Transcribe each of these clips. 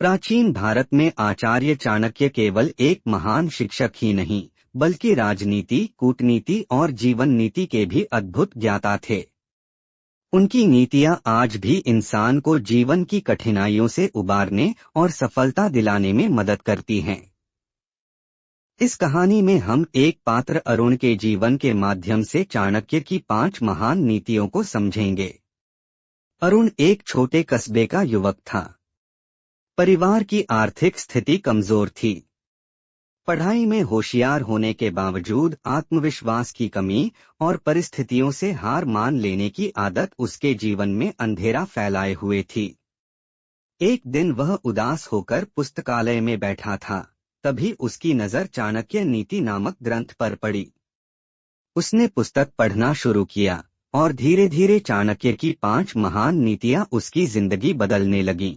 प्राचीन भारत में आचार्य चाणक्य केवल एक महान शिक्षक ही नहीं, बल्कि राजनीति, कूटनीति और जीवन नीति के भी अद्भुत ज्ञाता थे। उनकी नीतियां आज भी इंसान को जीवन की कठिनाइयों से उबारने और सफलता दिलाने में मदद करती हैं। इस कहानी में हम एक पात्र अरुण के जीवन के माध्यम से चाणक्य की 5 महान नीतियों को समझेंगे। अरुण एक छोटे कस्बे का युवक था। परिवार की आर्थिक स्थिति कमजोर थी। पढ़ाई में होशियार होने के बावजूद आत्मविश्वास की कमी और परिस्थितियों से हार मान लेने की आदत उसके जीवन में अंधेरा फैलाए हुए थी। एक दिन वह उदास होकर पुस्तकालय में बैठा था, तभी उसकी नजर चाणक्य नीति नामक ग्रंथ पर पड़ी। उसने पुस्तक पढ़ना शुरू किया और धीरे धीरे चाणक्य की 5 महान नीतियां उसकी जिंदगी बदलने लगीं।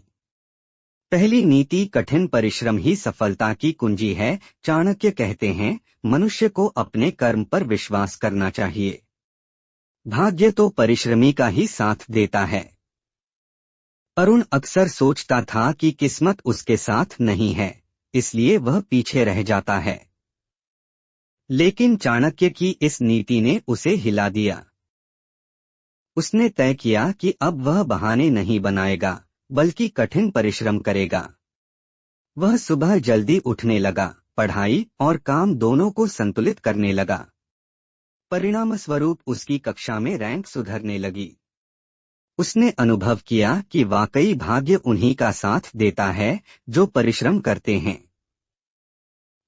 पहली नीति, कठिन परिश्रम ही सफलता की कुंजी है। चाणक्य कहते हैं, मनुष्य को अपने कर्म पर विश्वास करना चाहिए। भाग्य तो परिश्रमी का ही साथ देता है। अरुण अक्सर सोचता था कि किस्मत उसके साथ नहीं है, इसलिए वह पीछे रह जाता है। लेकिन चाणक्य की इस नीति ने उसे हिला दिया। उसने तय किया कि अब वह बहाने नहीं बनाएगा, बल्कि कठिन परिश्रम करेगा। वह सुबह जल्दी उठने लगा, पढ़ाई और काम दोनों को संतुलित करने लगा। परिणामस्वरूप उसकी कक्षा में रैंक सुधरने लगी। उसने अनुभव किया कि वाकई भाग्य उन्हीं का साथ देता है जो परिश्रम करते हैं।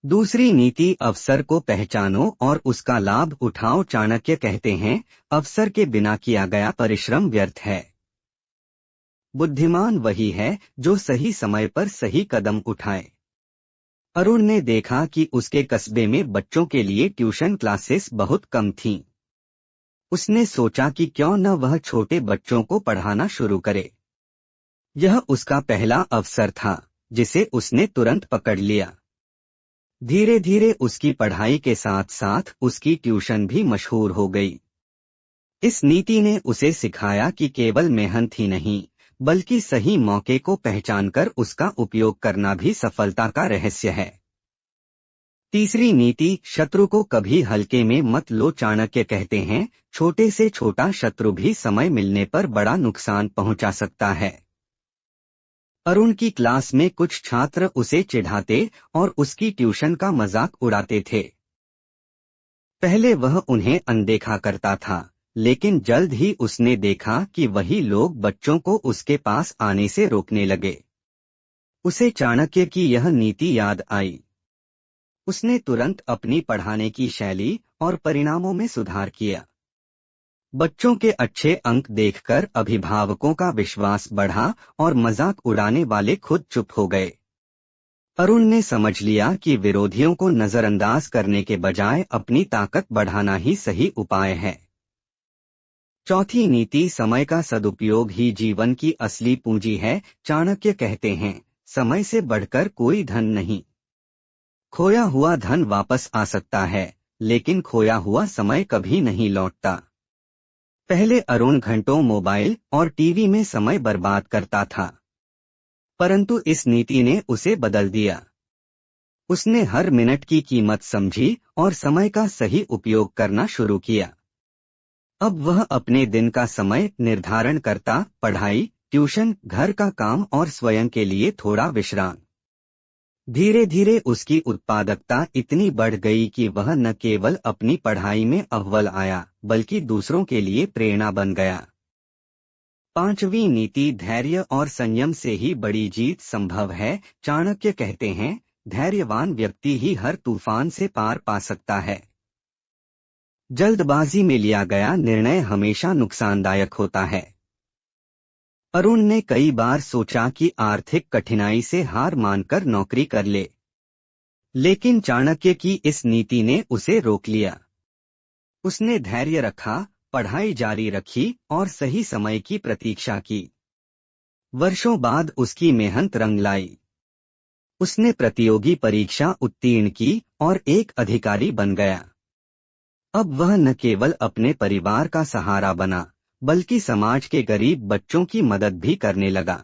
दूसरी नीति, अवसर को पहचानो और उसका लाभ उठाओ। चाणक्य कहते हैं, अवसर के बिना किया गया परिश्रम व्यर्थ है। बुद्धिमान वही है जो सही समय पर सही कदम उठाए। अरुण ने देखा कि उसके कस्बे में बच्चों के लिए ट्यूशन क्लासेस बहुत कम थीं। उसने सोचा कि क्यों न वह छोटे बच्चों को पढ़ाना शुरू करे। यह उसका पहला अवसर था, जिसे उसने तुरंत पकड़ लिया। धीरे धीरे उसकी पढ़ाई के साथ साथ उसकी ट्यूशन भी मशहूर हो गई। इस नीति ने उसे सिखाया कि केवल मेहनत ही नहीं, बल्कि सही मौके को पहचानकर उसका उपयोग करना भी सफलता का रहस्य है। तीसरी नीति, शत्रु को कभी हल्के में मत लो। चाणक्य कहते हैं, छोटे से छोटा शत्रु भी समय मिलने पर बड़ा नुकसान पहुंचा सकता है। अरुण की क्लास में कुछ छात्र उसे चिढ़ाते और उसकी ट्यूशन का मजाक उड़ाते थे। पहले वह उन्हें अनदेखा करता था, लेकिन जल्द ही उसने देखा कि वही लोग बच्चों को उसके पास आने से रोकने लगे। उसे चाणक्य की यह नीति याद आई। उसने तुरंत अपनी पढ़ाने की शैली और परिणामों में सुधार किया। बच्चों के अच्छे अंक देखकर अभिभावकों का विश्वास बढ़ा और मजाक उड़ाने वाले खुद चुप हो गए। अरुण ने समझ लिया कि विरोधियों को नजरअंदाज करने के बजाय अपनी ताकत बढ़ाना ही सही उपाय है। चौथी नीति, समय का सदुपयोग ही जीवन की असली पूंजी है। चाणक्य कहते हैं, समय से बढ़कर कोई धन नहीं। खोया हुआ धन वापस आ सकता है, लेकिन खोया हुआ समय कभी नहीं लौटता। पहले अरुण घंटों मोबाइल और टीवी में समय बर्बाद करता था, परंतु इस नीति ने उसे बदल दिया। उसने हर मिनट की कीमत समझी और समय का सही उपयोग करना शुरू किया। अब वह अपने दिन का समय निर्धारण करता, पढ़ाई, ट्यूशन, घर का काम और स्वयं के लिए थोड़ा विश्राम। धीरे धीरे उसकी उत्पादकता इतनी बढ़ गई कि वह न केवल अपनी पढ़ाई में अव्वल आया, बल्कि दूसरों के लिए प्रेरणा बन गया। पांचवी नीति, धैर्य और संयम से ही बड़ी जीत संभव है। चाणक्य कहते हैं, धैर्यवान व्यक्ति ही हर तूफान से पार पा सकता है। जल्दबाजी में लिया गया निर्णय हमेशा नुकसानदायक होता है। अरुण ने कई बार सोचा कि आर्थिक कठिनाई से हार मानकर नौकरी कर ले, लेकिन चाणक्य की इस नीति ने उसे रोक लिया। उसने धैर्य रखा, पढ़ाई जारी रखी और सही समय की प्रतीक्षा की। वर्षों बाद उसकी मेहनत रंग लाई। उसने प्रतियोगी परीक्षा उत्तीर्ण की और एक अधिकारी बन गया। अब वह न केवल अपने परिवार का सहारा बना, बल्कि समाज के गरीब बच्चों की मदद भी करने लगा।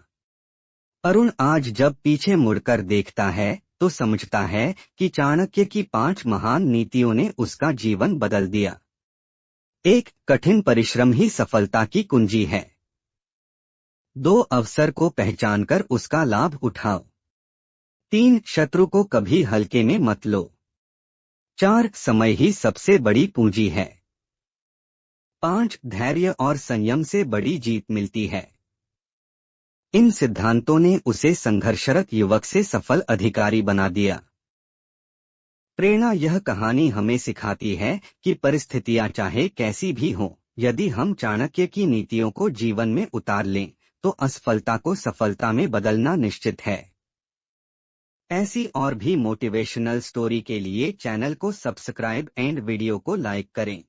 अरुण आज जब पीछे मुड़कर देखता है तो समझता है कि चाणक्य की 5 महान नीतियों ने उसका जीवन बदल दिया। 1. कठिन परिश्रम ही सफलता की कुंजी है। 2. अवसर को पहचानकर उसका लाभ उठाओ। 3. शत्रु को कभी हल्के में मत लो। 4. समय ही सबसे बड़ी पूंजी है। 5. धैर्य और संयम से बड़ी जीत मिलती है। इन सिद्धांतों ने उसे संघर्षरत युवक से सफल अधिकारी बना दिया। प्रेरणा यह कहानी हमें सिखाती है कि परिस्थितियां चाहे कैसी भी हों, यदि हम चाणक्य की नीतियों को जीवन में उतार लें तो असफलता को सफलता में बदलना निश्चित है। ऐसी और भी मोटिवेशनल स्टोरी के लिए चैनल को सब्सक्राइब एंड वीडियो को लाइक करें।